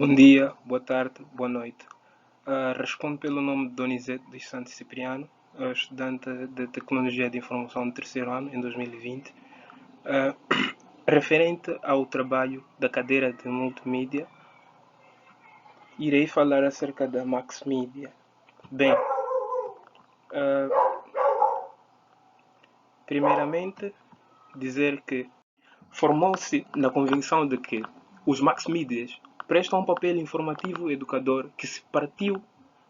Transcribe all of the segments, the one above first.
Bom dia, boa tarde, boa noite. Respondo pelo nome de Donizete dos Santos Cipriano, estudante de Tecnologia de Informação do terceiro ano, em 2020. Ah, Referente ao trabalho da cadeira de Multimídia, irei falar acerca da Max Media. Bem, primeiramente, dizer que formou-se na convicção de que os Max Medias prestam um papel informativo e educador que se partiu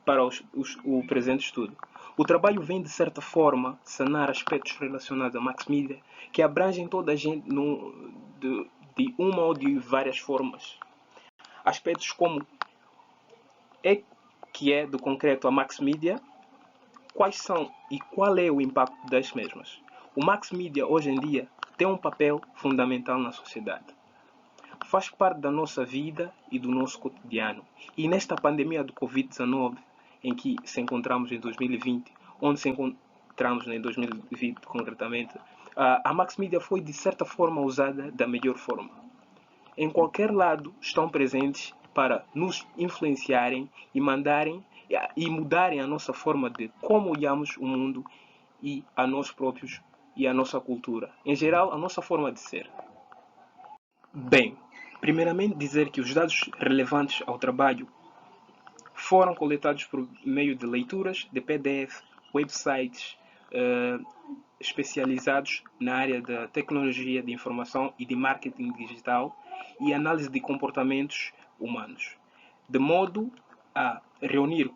para o presente estudo. O trabalho vem, de certa forma, sanar aspectos relacionados à Max Media que abrangem toda a gente de uma ou de várias formas. Aspectos como que é do concreto a Max Media, quais são e qual é o impacto das mesmas. O Max Media, hoje em dia, tem um papel fundamental na sociedade. Faz parte da nossa vida e do nosso cotidiano. E nesta pandemia do Covid-19, em que se encontramos em 2020, onde se encontramos em 2020 concretamente, a Max Media foi de certa forma usada da melhor forma. Em qualquer lado estão presentes para nos influenciarem e mandarem e mudarem a nossa forma de como olhamos o mundo e a nós próprios e a nossa cultura. Em geral, a nossa forma de ser. Bem, primeiramente dizer que os dados relevantes ao trabalho foram coletados por meio de leituras de PDF, websites especializados na área da tecnologia de informação e de marketing digital e análise de comportamentos humanos, de modo a reunir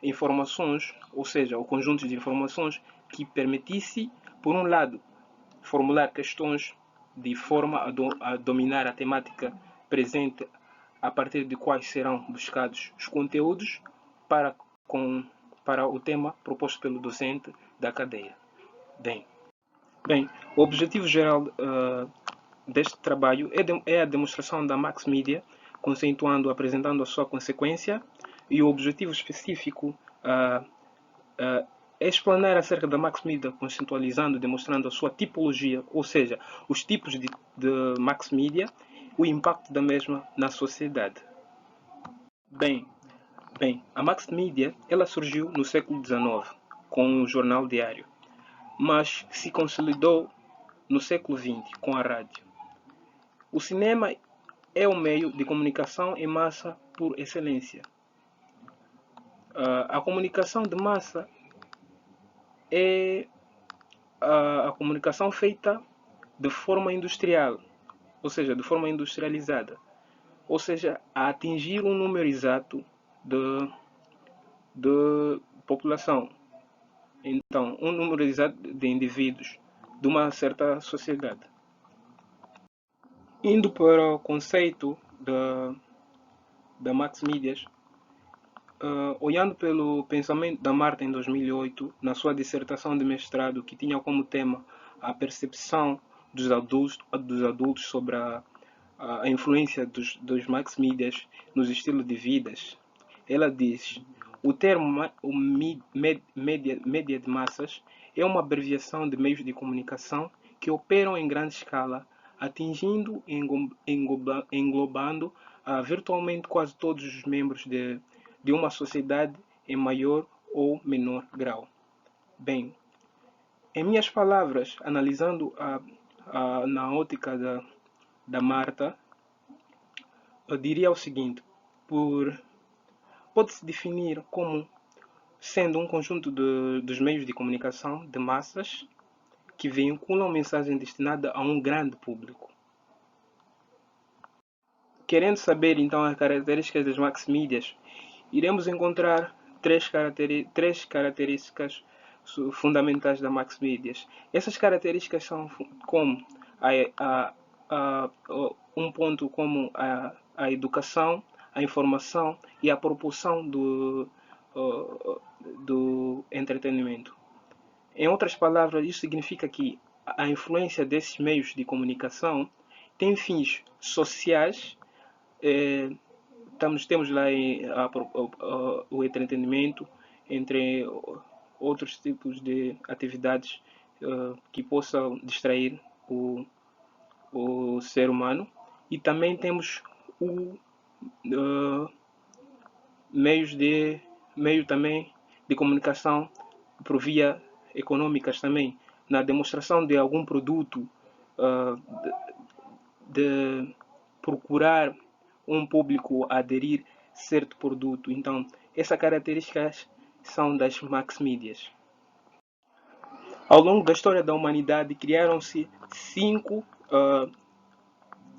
informações, ou seja, o conjunto de informações que permitisse, por um lado, formular questões de forma a dominar a temática presente, a partir de quais serão buscados os conteúdos para, para o tema proposto pelo docente da cadeia. Bem, o objetivo geral deste trabalho é a demonstração da Max Media, conceituando, apresentando a sua consequência, e o objetivo específico é explanar acerca da Max Media, conceitualizando, demonstrando a sua tipologia, ou seja, os tipos de Max Media, o impacto da mesma na sociedade. Bem, a Max Media ela surgiu no século XIX com o jornal diário, mas se consolidou no século XX com a rádio. O cinema é o meio de comunicação em massa por excelência. A comunicação de massa é a comunicação feita de forma industrial, ou seja, de forma industrializada, ou seja, a atingir um número exato de população. Então, um número exato de indivíduos de uma certa sociedade. Indo para o conceito da Max Medias, olhando pelo pensamento da Marta em 2008, na sua dissertação de mestrado, que tinha como tema a percepção dos adultos sobre a influência dos Max Medias nos estilos de vidas, ela diz: o termo média de massas é uma abreviação de meios de comunicação que operam em grande escala, atingindo e englobando virtualmente quase todos os membros de uma sociedade em maior ou menor grau. Bem, em minhas palavras, analisando na ótica da Marta, eu diria o seguinte: pode-se definir como sendo um conjunto dos meios de comunicação de massas que veiculam mensagem destinada a um grande público. Querendo saber então as características das Max Medias, iremos encontrar três características fundamentais da Max Medias. Essas características são como um ponto como a educação, a informação e a propulsão do entretenimento. Em outras palavras, isso significa que a influência desses meios de comunicação tem fins sociais. Temos lá o entretenimento, entre outros tipos de atividades que possam distrair o ser humano. E também temos meio também de comunicação por via econômicas também, na demonstração de algum produto, uh, de procurar um público a aderir certo produto. Então, essas características são das mass medias. Ao longo da história da humanidade, criaram-se 5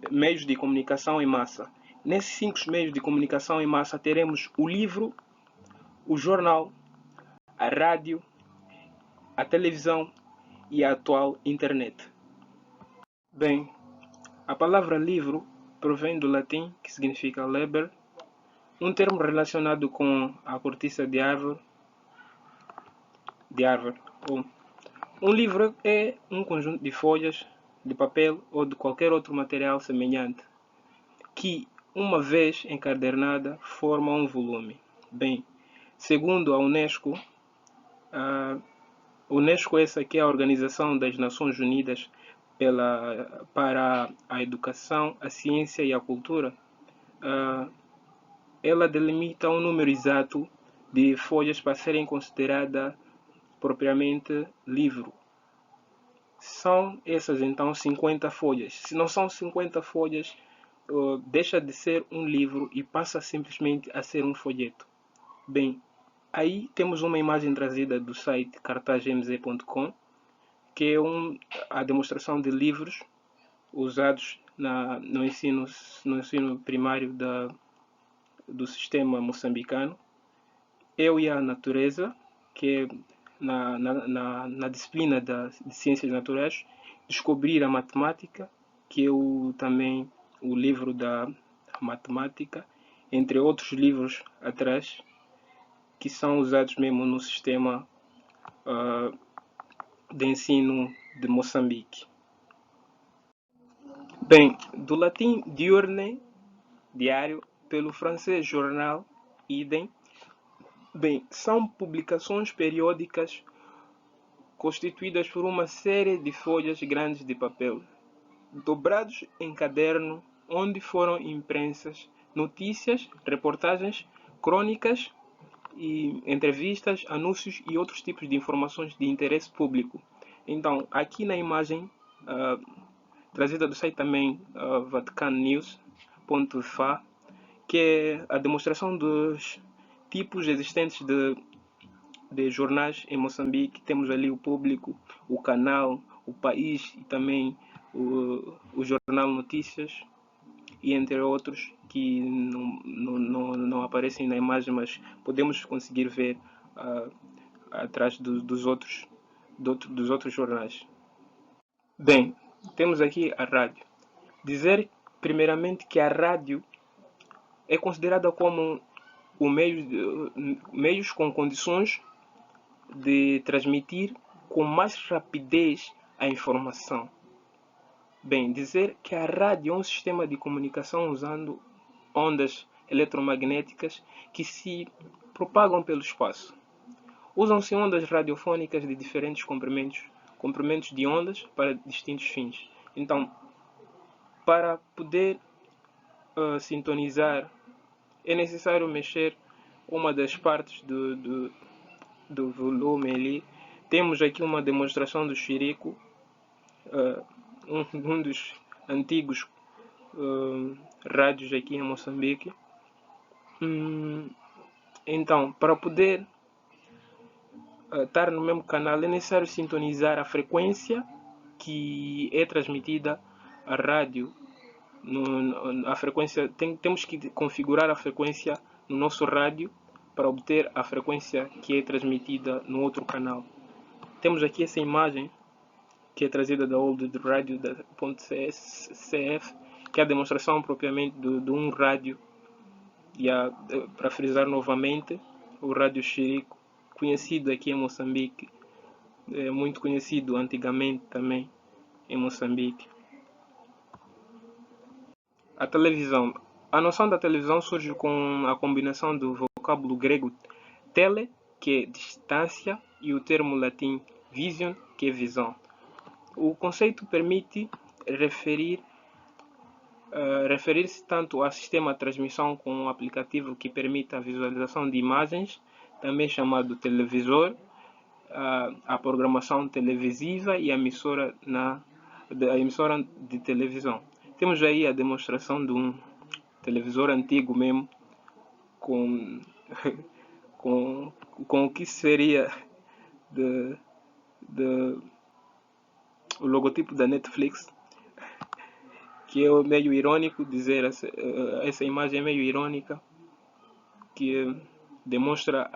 meios de comunicação em massa. Nesses 5 meios de comunicação em massa, teremos o livro, o jornal, a rádio, a televisão e a atual internet. Bem, a palavra livro provém do latim, que significa liber, um termo relacionado com a cortiça de árvore. Um livro é um conjunto de folhas, de papel ou de qualquer outro material semelhante, que, uma vez encadernada, forma um volume. Bem, segundo a Unesco, essa aqui é a Organização das Nações Unidas para a Educação, a Ciência e a Cultura, ela delimita um número exato de folhas para serem consideradas propriamente livro. São essas então 50 folhas. Se não são 50 folhas, deixa de ser um livro e passa simplesmente a ser um folheto. Bem, aí temos uma imagem trazida do site cartazmz.com, que é a demonstração de livros usados no ensino primário do sistema moçambicano. Eu e a natureza, que é na disciplina de ciências naturais, descobrir a matemática, que é também o livro da matemática, entre outros livros atrás, que são usados mesmo no sistema de ensino de Moçambique. Bem, do latim diurne, diário, pelo francês jornal, idem. Bem, são publicações periódicas constituídas por uma série de folhas grandes de papel, dobrados em caderno, onde foram imprensas notícias, reportagens, crônicas, e entrevistas, anúncios e outros tipos de informações de interesse público. Então, aqui na imagem, trazida do site também vaticannews.fa, que é a demonstração dos tipos existentes de jornais em Moçambique. Temos ali o Público, o Canal, o País e também o Jornal Notícias, e entre outros que não aparecem na imagem, mas podemos conseguir ver atrás dos outros jornais. Bem, temos aqui a rádio. Dizer primeiramente que a rádio é considerada como o meios com condições de transmitir com mais rapidez a informação. Bem, dizer que a rádio é um sistema de comunicação usando ondas eletromagnéticas que se propagam pelo espaço. Usam-se ondas radiofônicas de diferentes comprimentos de ondas para distintos fins. Então, para poder sintonizar, é necessário mexer uma das partes do volume ali. Temos aqui uma demonstração do Chirico, um dos antigos rádios aqui em Moçambique. Então, para poder estar no mesmo canal, é necessário sintonizar a frequência que é transmitida à rádio. A frequência, temos que configurar a frequência no nosso rádio para obter a frequência que é transmitida no outro canal. Temos aqui essa imagem que é trazida da oldradio.cf, que é a demonstração propriamente de um rádio, e para frisar novamente, o rádio Chirico, conhecido aqui em Moçambique, muito conhecido antigamente também em Moçambique. A televisão. A noção da televisão surge com a combinação do vocábulo grego tele, que é distância, e o termo latim vision, que é visão. O conceito permite referir referir-se tanto ao sistema de transmissão como um aplicativo que permite a visualização de imagens, também chamado televisor, a programação televisiva e a emissora de televisão. Temos aí a demonstração de um televisor antigo mesmo, com, com o que seria o logotipo da Netflix, que é meio irônico dizer, essa imagem é meio irônica, que demonstra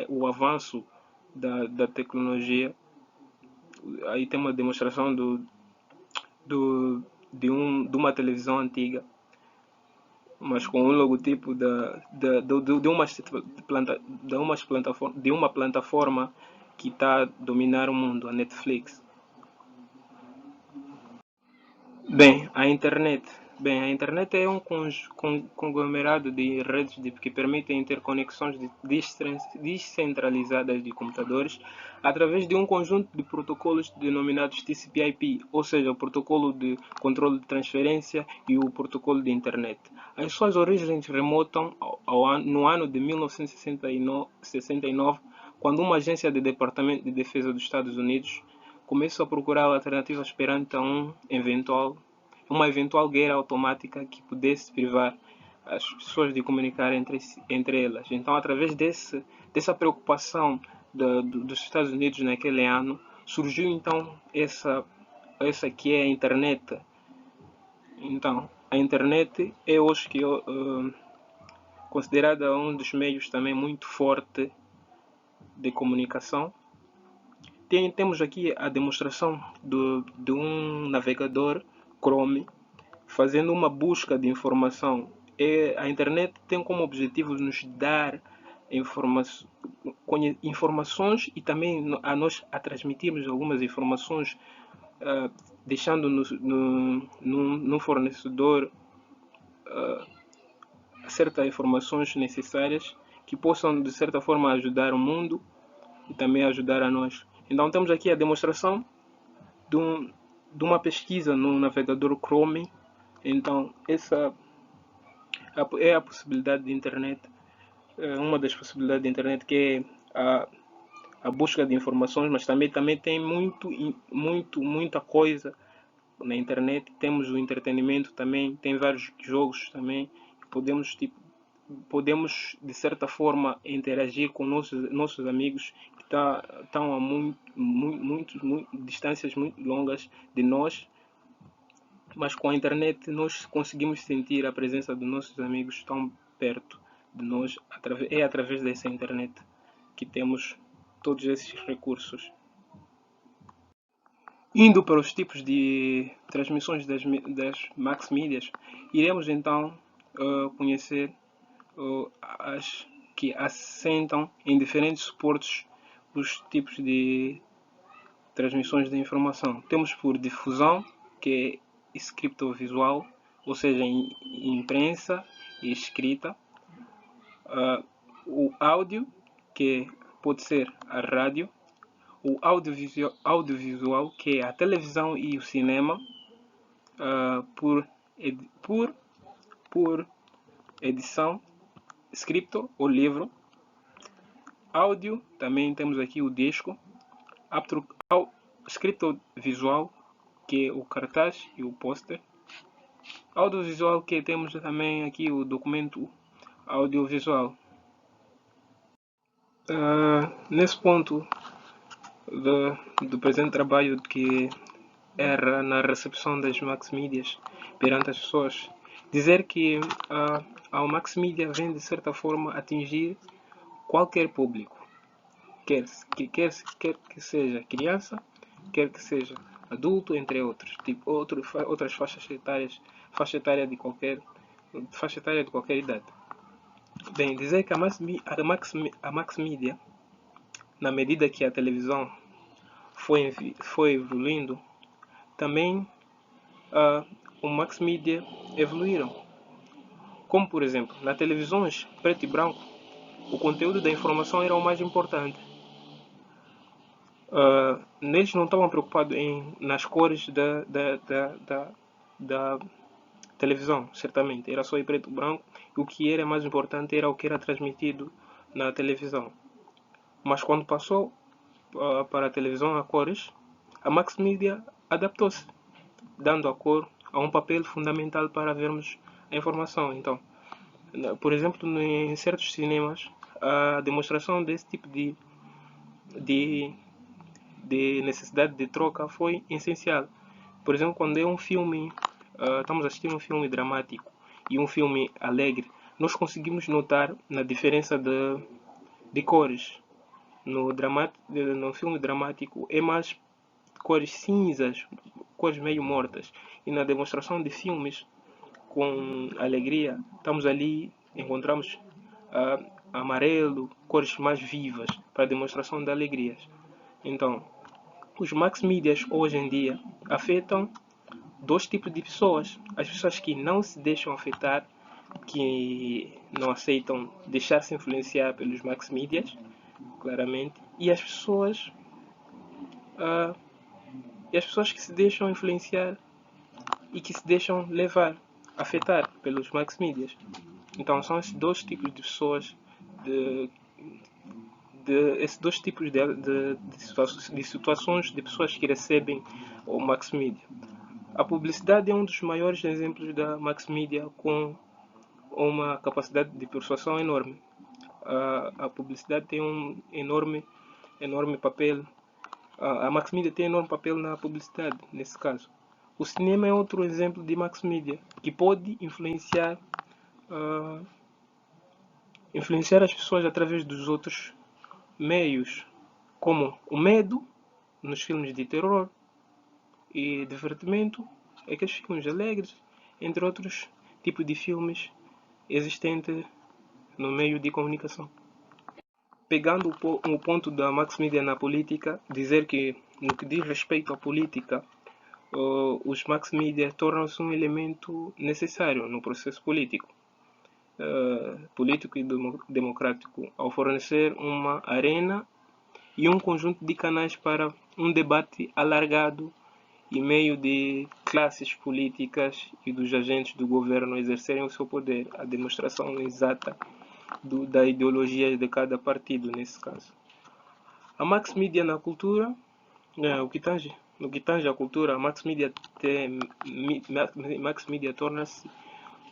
o avanço da tecnologia. Aí tem uma demonstração de uma televisão antiga, mas com um logotipo de uma plataforma que está a dominar o mundo, a Netflix. Bem, a internet é um conglomerado de redes que permitem interconexões descentralizadas de computadores através de um conjunto de protocolos denominados TCP/IP, ou seja, o protocolo de controle de transferência e o protocolo de internet. As suas origens remontam no ano de 1969, quando uma agência do Departamento de Defesa dos Estados Unidos começou a procurar alternativas perante a uma eventual guerra automática que pudesse privar as pessoas de comunicar entre elas. Então, através dessa preocupação dos Estados Unidos naquele ano, surgiu então essa que é a internet. Então, a internet é hoje considerada um dos meios também muito forte de comunicação. Temos aqui a demonstração de um navegador Chrome fazendo uma busca de informação. A internet tem como objetivo nos dar informações e também a nós a transmitirmos algumas informações, deixando-nos num fornecedor certas informações necessárias que possam de certa forma ajudar o mundo e também ajudar a nós. Então temos aqui a demonstração de uma pesquisa no navegador Chrome. Então essa é a possibilidade de internet, uma das possibilidades de internet, que é a busca de informações, mas também tem muita coisa na internet. Temos o entretenimento também, tem vários jogos também, podemos de certa forma interagir com nossos amigos que estão a distâncias muito longas de nós, mas com a internet nós conseguimos sentir a presença dos nossos amigos tão perto de nós. É através dessa internet que temos todos esses recursos. Indo para os tipos de transmissões das mass mídias, iremos então conhecer as que assentam em diferentes suportes os tipos de transmissões de informação. Temos por difusão, que é escrito-visual, ou seja, imprensa e escrita. O áudio, que pode ser a rádio. O audiovisual, que é a televisão e o cinema. Por edição, escrito ou livro. Áudio, também temos aqui o disco. Escrito visual, que é o cartaz e o pôster. Audiovisual, que temos também aqui o documento audiovisual. Nesse ponto do presente trabalho, que era na recepção das mass mídias perante as pessoas, dizer que a mass media vem de certa forma atingir qualquer público, quer que seja criança, quer que seja adulto, entre outros, outras faixas etárias, faixa etária de qualquer idade. Bem, dizer que a mass media, na medida que a televisão foi evoluindo, também o mass media evoluíram. Como, por exemplo, nas televisões preto e branco, o conteúdo da informação era o mais importante. Eles não estavam preocupados nas cores televisão, certamente, era só em preto e branco, e o que era mais importante era o que era transmitido na televisão. Mas quando passou para a televisão a cores, a Max Media adaptou-se, dando a cor a um papel fundamental para vermos a informação. Então, por exemplo, em certos cinemas, a demonstração desse tipo de, de necessidade de troca foi essencial. Por exemplo, quando é um filme, estamos a assistir um filme dramático e um filme alegre, nós conseguimos notar na diferença de cores. No filme dramático é mais cores cinzas, cores meio mortas. E na demonstração de filmes com alegria, estamos ali, encontramos amarelo, cores mais vivas para a demonstração de alegrias. Então, os max medias hoje em dia afetam dois tipos de pessoas. As pessoas que não se deixam afetar, que não aceitam deixar-se influenciar pelos max medias, claramente, e as pessoas que se deixam influenciar e que se deixam levar, afetar pelos max medias. Então são esses dois tipos de pessoas, esses dois tipos de situações de pessoas que recebem o max media. A publicidade é um dos maiores exemplos da max media, com uma capacidade de persuasão enorme. A publicidade tem um enorme papel. A max media tem um enorme papel na publicidade, nesse caso. O cinema é outro exemplo de max media, que pode influenciar as pessoas através dos outros meios, como o medo nos filmes de terror e divertimento, aqueles filmes alegres, entre outros tipos de filmes existentes no meio de comunicação. Pegando o ponto da max media na política, dizer que no que diz respeito à política, os max media tornam-se um elemento necessário no processo político. Político e democrático, ao fornecer uma arena e um conjunto de canais para um debate alargado e meio de classes políticas e dos agentes do governo exercerem o seu poder, a demonstração exata da ideologia de cada partido, nesse caso. A max media na cultura, no que tange à cultura, a max media torna-se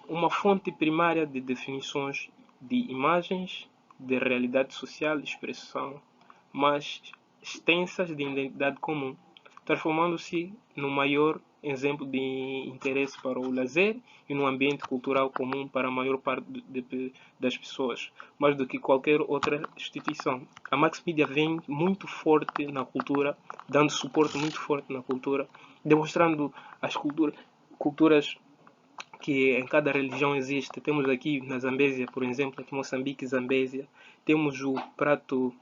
uma fonte primária de definições de imagens, de realidade social, expressão mais extensas de identidade comum, transformando-se no maior exemplo de interesse para o lazer e no ambiente cultural comum para a maior parte das pessoas, mais do que qualquer outra instituição. A max media vem muito forte na cultura, dando suporte muito forte na cultura, demonstrando as culturas que em cada religião existe. Temos aqui na Zambésia, por exemplo, aqui em Moçambique, Zambésia, temos o prato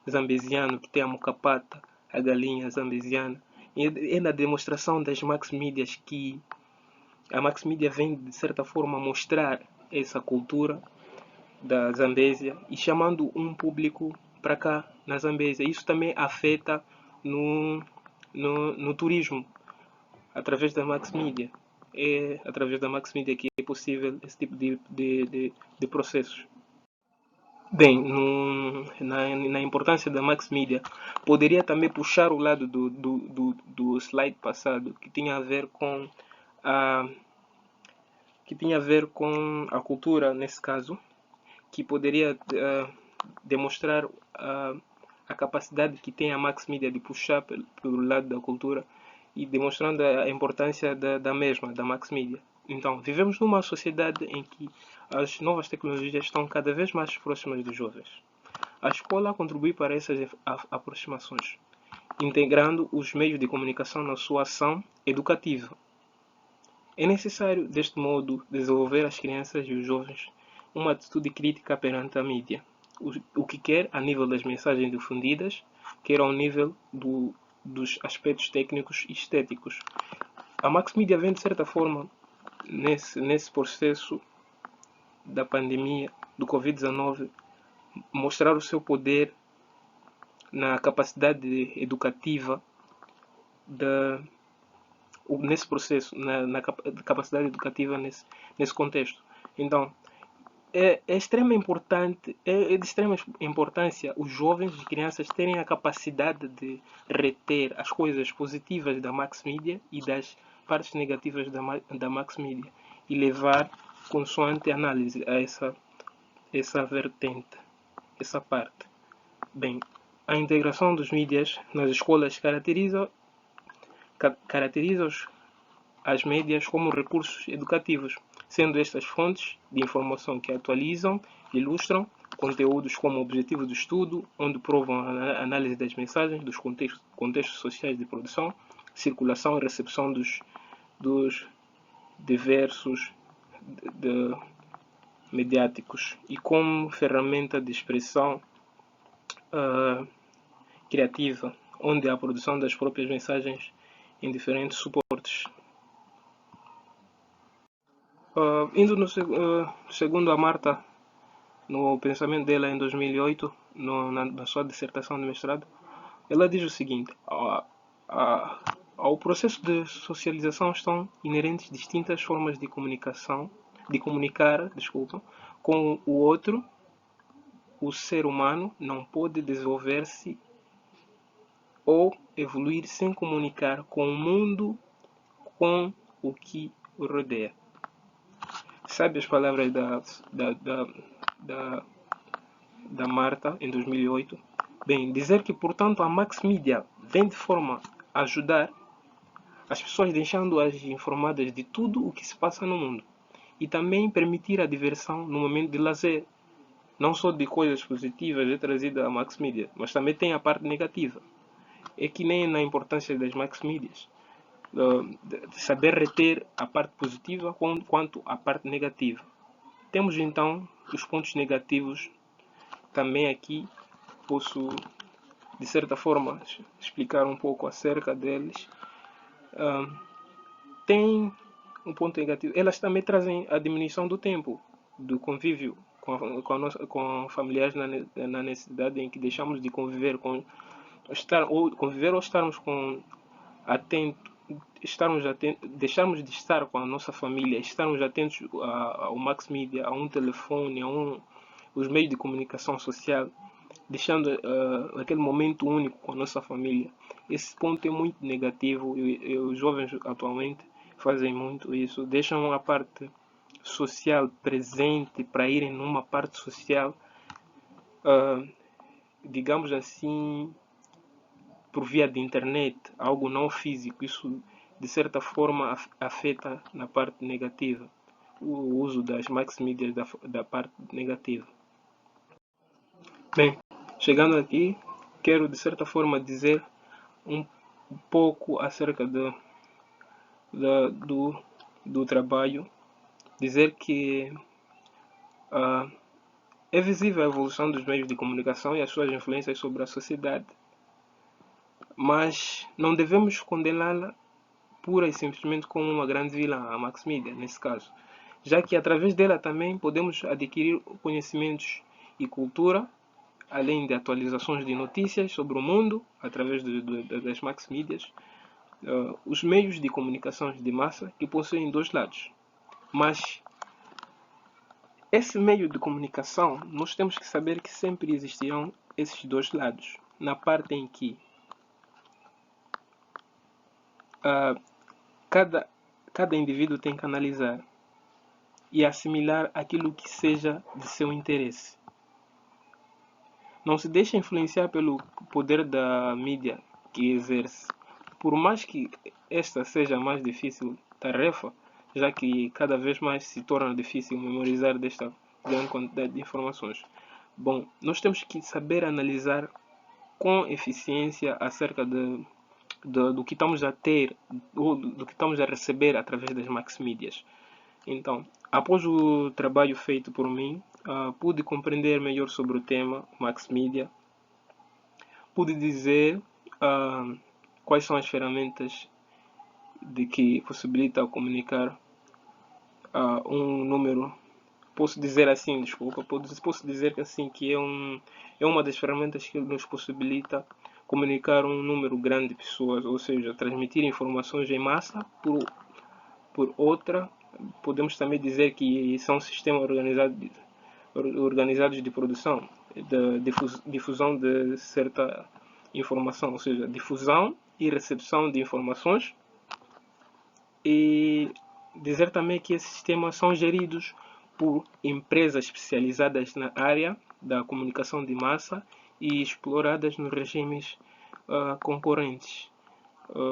zambesiano, que tem a mucapata, a galinha zambesiana. E é na demonstração das max medias que a max media vem, de certa forma, mostrar essa cultura da Zambésia e chamando um público para cá, na Zambésia. Isso também afeta no turismo, através da max media. É através da max media que é possível esse tipo de processos. Bem, na importância da max media, poderia também puxar o lado do slide passado, que tinha a ver com a cultura, nesse caso, que poderia demonstrar a capacidade que tem a max media de puxar pelo lado da cultura, e demonstrando a importância da mesma, da max media. Então, vivemos numa sociedade em que as novas tecnologias estão cada vez mais próximas dos jovens. A escola contribui para essas aproximações, integrando os meios de comunicação na sua ação educativa. É necessário, deste modo, desenvolver as crianças e os jovens uma atitude crítica perante a mídia, o que quer a nível das mensagens difundidas, quer ao nível dos aspectos técnicos e estéticos. A max media vem, de certa forma, nesse processo da pandemia do Covid-19, mostrar o seu poder na capacidade educativa nesse processo, na capacidade educativa nesse contexto. Então, é de extrema importância os jovens e crianças terem a capacidade de reter as coisas positivas da Max Media e das partes negativas da Max Media e levar consoante análise a essa vertente, essa parte. Bem, a integração dos mídias nas escolas caracteriza as médias como recursos educativos, sendo estas fontes de informação que atualizam, ilustram conteúdos como objetivo do estudo, onde provam a análise das mensagens, dos contextos sociais de produção, circulação e recepção dos diversos mediáticos e como ferramenta de expressão criativa, onde há a produção das próprias mensagens em diferentes suportes. Indo segundo a Marta, no pensamento dela em 2008, na sua dissertação de mestrado, ela diz o seguinte: ao processo de socialização estão inerentes distintas formas de comunicar, com o outro. O ser humano não pode desenvolver-se ou evoluir sem comunicar com o mundo, com o que o rodeia. Sabe as palavras da Marta em 2008? Bem, dizer que, portanto, a Max Media vem de forma a ajudar as pessoas, deixando-as informadas de tudo o que se passa no mundo, e também permitir a diversão no momento de lazer. Não só de coisas positivas é trazida a Max Media, mas também tem a parte negativa. É que nem na importância das Max Medias, de saber reter a parte positiva quanto a parte negativa. Temos então os pontos negativos. Também aqui posso, de certa forma, explicar um pouco acerca deles. Tem um ponto negativo. Elas também trazem a diminuição do tempo do convívio com familiares na necessidade em que deixamos de conviver ou estarmos deixarmos de estar com a nossa família, estarmos atentos ao Max Media, a um telefone, os meios de comunicação social, deixando aquele momento único com a nossa família. Esse ponto é muito negativo e os jovens atualmente fazem muito isso, deixam a parte social presente para irem numa parte social, digamos assim, por via de internet, algo não físico. Isso de certa forma afeta na parte negativa, o uso das Max Media da parte negativa. Bem, chegando aqui, quero de certa forma dizer um pouco acerca do trabalho, dizer que é visível a evolução dos meios de comunicação e as suas influências sobre a sociedade, mas não devemos condená-la pura e simplesmente como uma grande vilã, a Max Media, nesse caso, já que através dela também podemos adquirir conhecimentos e cultura, além de atualizações de notícias sobre o mundo, através das Max Medias, os meios de comunicação de massa que possuem dois lados. Mas esse meio de comunicação, nós temos que saber que sempre existirão esses dois lados, na parte em que cada indivíduo tem que analisar e assimilar aquilo que seja de seu interesse. Não se deixe influenciar pelo poder da mídia que exerce, por mais que esta seja a mais difícil tarefa, já que cada vez mais se torna difícil memorizar desta grande quantidade de informações. Bom, nós temos que saber analisar com eficiência acerca do que estamos a ter, ou do que estamos a receber através das Max Medias. Então, após o trabalho feito por mim, pude compreender melhor sobre o tema Max Media, pude dizer quais são as ferramentas de que possibilita comunicar um número. Posso dizer assim, desculpa, posso dizer que assim que é uma das ferramentas que nos possibilita comunicar um número grande de pessoas, ou seja, transmitir informações em massa. Por outra, podemos também dizer que são sistemas organizados de produção, de difusão de certa informação, ou seja, difusão e recepção de informações. E dizer também que esses sistemas são geridos por empresas especializadas na área da comunicação de massa e exploradas nos regimes concorrentes.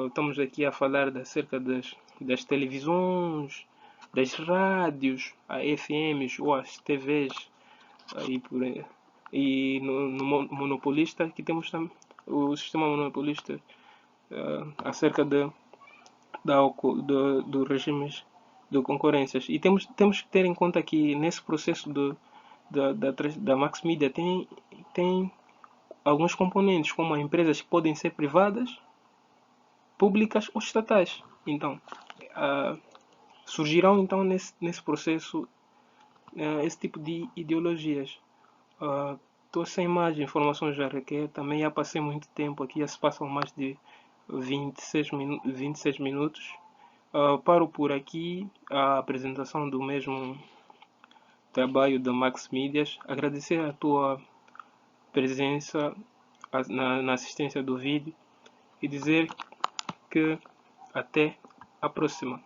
Estamos aqui a falar acerca das televisões, das rádios, a FMs ou as TVs, e no monopolista, que temos também o sistema monopolista acerca do regimes de concorrências. E temos que ter em conta que nesse processo da Max Media tem alguns componentes, como as empresas que podem ser privadas, públicas ou estatais. Então, surgirão então nesse processo esse tipo de ideologias. Estou sem mais informações, já requer. Também já passei muito tempo aqui, já se passam mais de 26 minutos. Paro por aqui a apresentação do mesmo trabalho da Max Medias. Agradecer a tua presença na assistência do vídeo e dizer que até a próxima.